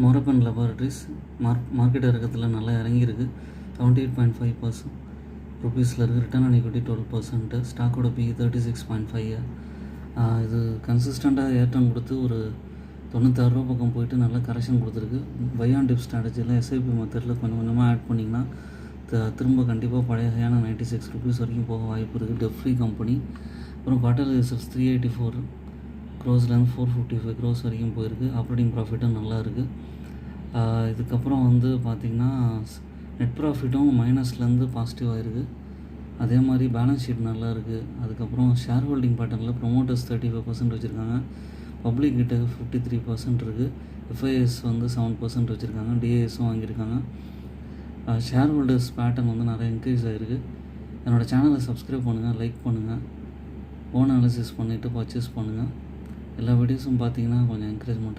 மோரப்பன் laboratories market இறக்கத்தில் நல்லா இறங்கியிருக்கு. 78.5% ருபீஸில் இருக்குது. Return on equity 12%. ஸ்டாக்கோட பி 36.5. இது கன்சிஸ்டண்ட்டாக ஏற்றம் கொடுத்து ஒரு 96 ரூபா பக்கம் போயிட்டு நல்லா கரெக்ஷன் கொடுத்துருக்கு. பை ஆன் டிப் ஸ்ட்ராட்டஜியில் எஸ்ஐபி மெத்தடில் கொஞ்சம் கொஞ்சமாக ஆட் பண்ணிங்கன்னா திரும்ப கண்டிப்பாக பழைய ஹையான 96 ருபீஸ் வரைக்கும் போக வாய்ப்பு இருக்குது. Debt free company. அப்புறம் குவார்ட்டர்லி ரிசல்ட்ஸ் 384 க்ரோஸ்லேருந்து 455 க்ரோஸ் வரைக்கும் போயிருக்கு. ஆப்ரேட்டிங் ப்ராஃபிட்டும் நல்லா இருக்குது. இதுக்கப்புறம் பார்த்திங்கன்னா நெட் ப்ராஃபிட்டும் மைனஸ்லேருந்து பாசிட்டிவாக இருக்குது. அதே மாதிரி பேலன்ஸ் ஷீட் நல்லா இருக்குது. அதுக்கப்புறம் ஷேர் ஹோல்டிங் பேட்டர்னில் ப்ரொமோட்டர்ஸ் 35% வச்சுருக்காங்க. பப்ளிக் கிட்ட 53% இருக்குது. எஃப்ஐஎஸ் 7% வச்சுருக்காங்க. டிஏஎஸும் வாங்கியிருக்காங்க. ஷேர் ஹோல்டர்ஸ் பேட்டர்ன் நிறைய இன்க்ரீஸ் ஆகிருக்கு. என்னோடய சேனலை சப்ஸ்கிரைப் பண்ணுங்கள், லைக் பண்ணுங்கள், ஓன் அனாலிசிஸ் பண்ணிவிட்டு பர்ச்சேஸ் பண்ணுங்கள். எல்லா வீடியோஸும் பார்த்தீங்கன்னா கொஞ்சம் என்கரேஜ்மெண்ட்டாக